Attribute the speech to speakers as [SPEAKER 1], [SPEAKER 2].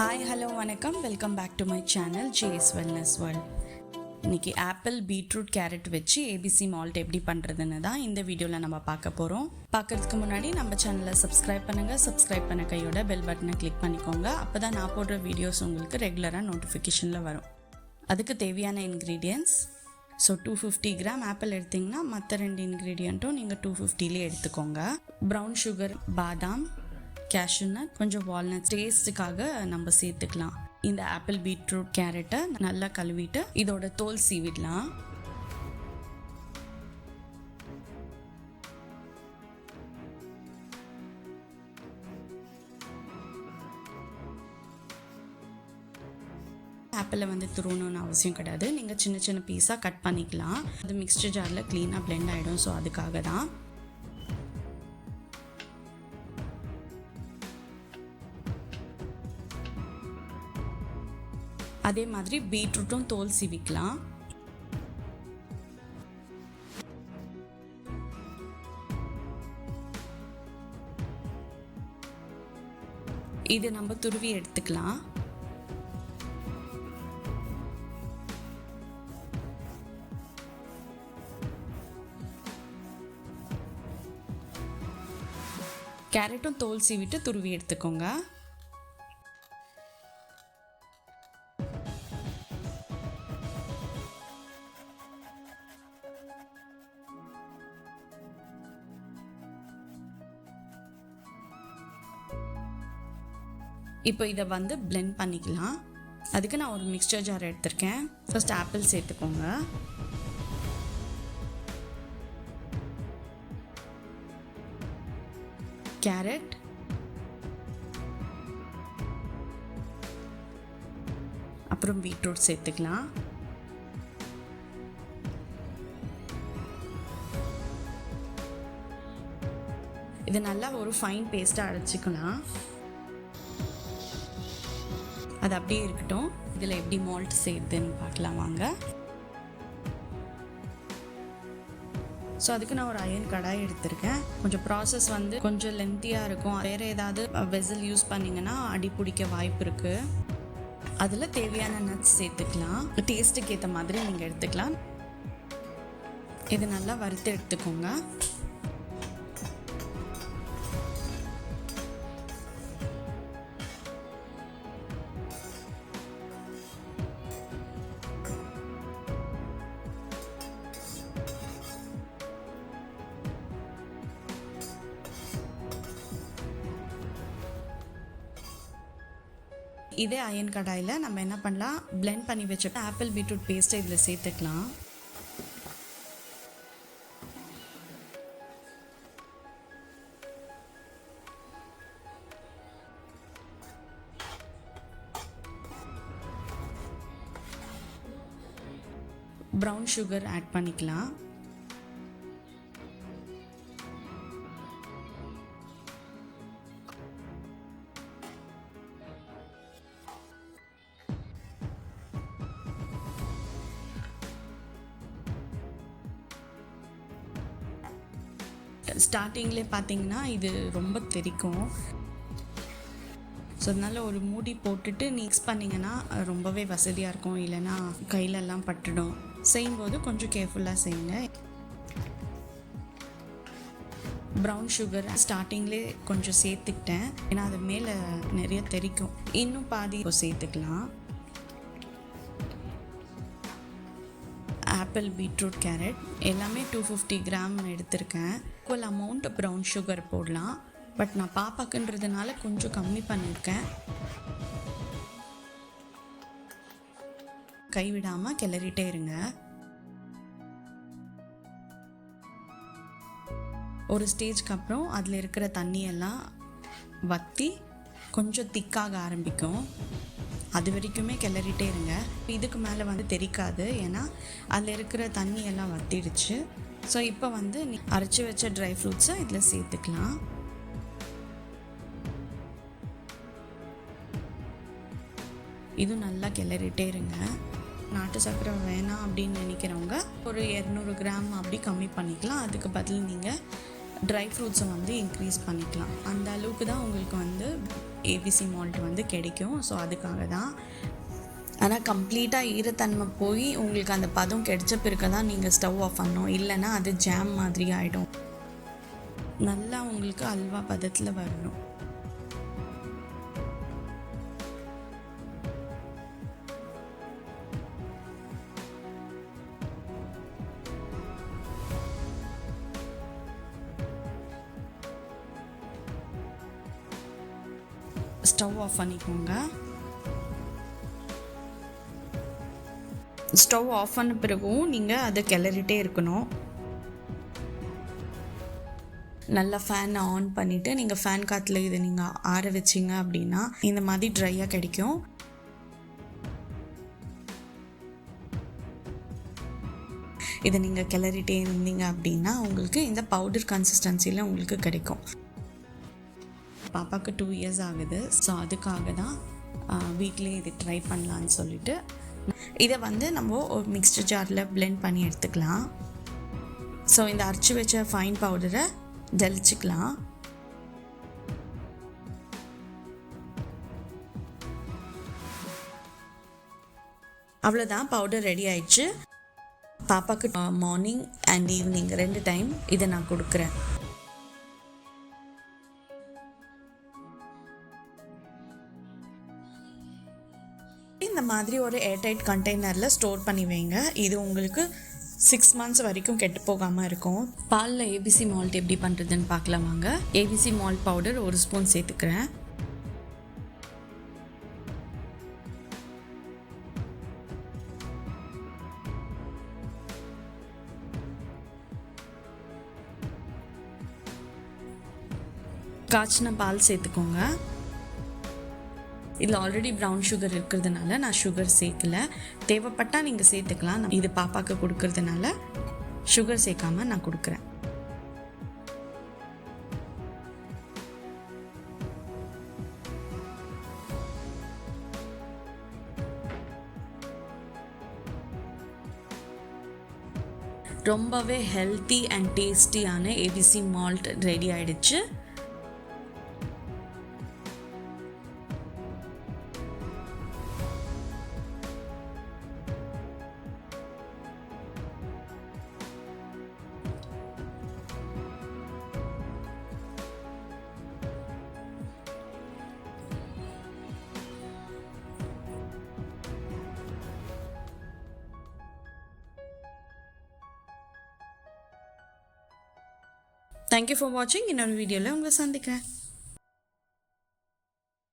[SPEAKER 1] Hi, hello, வணக்கம். Welcome back to my channel JS Wellness World. இன்னைக்கு apple beetroot carrot வச்சு ABC malt எப்படி பண்ணுறதுன்னு தான் இந்த வீடியோவில் நம்ம பார்க்க போகிறோம். பார்க்கறதுக்கு முன்னாடி நம்ம சேனலை சப்ஸ்கிரைப் பண்ணுங்கள். சப்ஸ்கிரைப் பண்ண கையோட பெல் பட்டனை கிளிக் பண்ணிக்கோங்க. அப்போ தான் நான் போடுற வீடியோஸ் உங்களுக்கு ரெகுலராக நோட்டிஃபிகேஷனில் வரும். அதுக்கு தேவையான இன்க்ரீடியன்ட்ஸ். ஸோ 250 கிராம் ஆப்பிள் எடுத்திங்கன்னா மற்ற 2 இன்க்ரீடியண்ட்டும் நீங்கள் 250லே எடுத்துக்கோங்க. ப்ரௌன் சுகர், பாதாம், cashewnut, கொஞ்சம் வால்நட் டேஸ்ட்டுக்காக நம்ம சேர்த்துக்கலாம். இந்த ஆப்பிள் பீட்ரூட் கேரட்டை நல்லா கழுவிட்டு இதோட தோல் சீவிடலாம். ஆப்பிளை துருவணும்னு அவசியம் கிடையாது. நீங்கள் சின்ன சின்ன பீஸாக கட் பண்ணிக்கலாம். அது மிக்ஸ்டர் ஜாரில் க்ளீனாக பிளெண்ட் ஆகிடும். ஸோ அதுக்காக தான். அதே மாதிரி பீட்ரூட்டும் தோல் சீவிக்கலாம். இது நம்ம துருவி எடுத்துக்கலாம். கேரட்டும் தோல் சீவிட்டு துருவி எடுத்துக்கோங்க. இப்போ இதை பிளெண்ட் பண்ணிக்கலாம். அதுக்கு நான் ஒரு மிக்ஸ்சர் ஜார் எடுத்திருக்கேன். ஃபர்ஸ்ட் ஆப்பிள் சேர்த்துக்கோங்க. கேரட், அப்புறம் பீட்ரூட் சேர்த்துக்கலாம். இது நல்லா ஒரு ஃபைன் பேஸ்ட்டாக அரைச்சிக்கலாம். அது அப்படியே இருக்கட்டும். இதில் எப்படி மால்ட் சேர்த்துன்னு பார்க்கலாம் வாங்க. ஸோ அதுக்கு நான் ஒரு அயன் கடாய் எடுத்திருக்கேன். கொஞ்சம் ப்ராசஸ் கொஞ்சம் லென்த்தியாக இருக்கும். வேறு ஏதாவது வெசல் யூஸ் பண்ணிங்கன்னா அடி பிடிக்க வாய்ப்பு இருக்குது. அதில் தேவையான நட்ஸ் சேர்த்துக்கலாம். டேஸ்ட்டுக்கு ஏற்ற மாதிரி நீங்கள் எடுத்துக்கலாம். இது நல்லா வறுத்து எடுத்துக்கோங்க. இதே அயன் கடாயில் நம்ம என்ன பண்ணலாம், பிளெண்ட் பண்ணி வச்சுட்டு ஆப்பிள் பீட்ரூட் பேஸ்ட்டை இதில் சேர்த்துக்கலாம். ப்ரௌன் சுகர் ஆட் பண்ணிக்கலாம். ஸ்டார்டிங்லேயே பார்த்தீங்கன்னா இது ரொம்ப தெறிக்கும். ஸோ அதனால் ஒரு மூடி போட்டுட்டு மிக்ஸ் பண்ணிங்கன்னா ரொம்பவே வசதியாக இருக்கும். இல்லைன்னா கையிலெல்லாம் பட்டுடும். செய்யும்போது கொஞ்சம் கேர்ஃபுல்லாக செய்யுங்க. ப்ரௌன் சுகர் ஸ்டார்டிங்லேயே கொஞ்சம் சேர்த்துக்கிட்டேன். ஏன்னா அது மேலே நிறைய தெறிக்கும். இன்னும் பாதி சேர்த்துக்கலாம். ஆப்பிள் பீட்ரூட் கேரட் எல்லாமே 250 கிராம் எடுத்திருக்கேன். ஈக்குவல் அமௌண்ட் ப்ரௌன் சுகர் போடலாம். பட் நான் பாப்பாக்குன்றதுனால கொஞ்சம் கம்மி பண்ணியிருக்கேன். கைவிடாமல் கிளறிட்டே இருங்க. ஒரு ஸ்டேஜ்க்கு அப்புறம் அதில் இருக்கிற தண்ணியெல்லாம் வற்றி கொஞ்சம் திக்காக ஆரம்பிக்கும். அது வரைக்குமே கிளறிட்டே இருங்க. இதுக்கு மேலே தெறிக்காது. ஏன்னா அதில் இருக்கிற தண்ணியெல்லாம் வற்றிடுச்சு. ஸோ இப்போ அரைச்சி வச்ச ட்ரை ஃப்ரூட்ஸை இதில் சேர்த்துக்கலாம். இது நல்லா கிளறிட்டே இருங்க. நாட்டு சர்க்கரை வேணாம் அப்படின்னு நினைக்கிறவங்க ஒரு 200 கிராம் அப்படி கம்மி பண்ணிக்கலாம். அதுக்கு பதில் நீங்கள் ட்ரை ஃப்ரூட்ஸை வந்து இன்க்ரீஸ் பண்ணிக்கலாம். அந்த அளவுக்கு தான் உங்களுக்கு வந்து ஏபிசி மால்ட் வந்து கிடைக்கும். ஸோ அதுக்காக தான். ஆனால் கம்ப்ளீட்டாக ஈரத்தன்மை போய் உங்களுக்கு அந்த பதம் கிடைச்ச பிறகு தான் நீங்கள் ஸ்டவ் ஆஃப் பண்ணணும். இல்லைன்னா அது ஜாம் மாதிரி ஆகிடும். நல்லா உங்களுக்கு அல்வா பதத்தில் வரணும். ஸ்டவ் ஆஃப் பண்ணிக்கோங்க. ஸ்டவ் ஆஃப் பண்ண பிறகும் நீங்கள் அதை கிளறிட்டே இருக்கணும். நல்லா ஃபேனை ஆன் பண்ணிவிட்டு நீங்கள் ஃபேன் காற்றுல இதை நீங்கள் ஆற வச்சிங்க அப்படின்னா இந்த மாதிரி ட்ரையாக கிடைக்கும். இதை நீங்கள் கிளறிட்டே இருந்தீங்க அப்படின்னா உங்களுக்கு இந்த பவுடர் கன்சிஸ்டன்சியில் உங்களுக்கு கிடைக்கும். பாப்பாவுக்கு 2 years ஆகுது. ஸோ அதுக்காக தான் வீட்லேயே இது ட்ரை பண்ணலான்னு சொல்லிட்டு இதை வந்து நம்ம ஒரு மிக்ஸ்டர் ஜாரில் பிளெண்ட் பண்ணி எடுத்துக்கலாம். ஸோ இந்த அரைச்சி வச்ச ஃபைன் பவுடரை ஜலிச்சுக்கலாம். அவ்வளோதான், பவுடர் ரெடி ஆயிடுச்சு. பாப்பாவுக்கு மார்னிங் அண்ட் ஈவினிங் 2 டைம் இதை நான் கொடுக்குறேன். இந்த மாதிரி ஒரு ஏர்டைட் கண்டெய்னரில் ஸ்டோர் பண்ணி வைங்க. இது உங்களுக்கு 6 months வரைக்கும் கெட்டு போகாமல் இருக்கும். பாலில் ஏபிசி மால்ட் எப்படி பண்ணுறதுன்னு பார்க்கலாம் வாங்க. ஏபிசி மால்ட் பவுடர் 1 ஸ்பூன் சேர்த்துக்கிறேன். காய்ச்சின பால் சேர்த்துக்கோங்க. இதில் ஆல்ரெடி ப்ரௌன் சுகர் இருக்கிறதுனால நான் சுகர் சேர்க்கல. தேவைப்பட்டால் நீங்கள் சேர்த்துக்கலாம். இது பாப்பாவுக்கு கொடுக்கறதுனால சுகர் சேர்க்காம நான் கொடுக்குறேன். ரொம்பவே ஹெல்த்தி அண்ட் டேஸ்டியான ஏபிசி மால்ட் ரெடி ஆயிடுச்சு. தேங்க்யூ ஃபார் வாட்சிங். இன்னொரு வீடியோவில் உங்களை சந்திக்கிறேன்.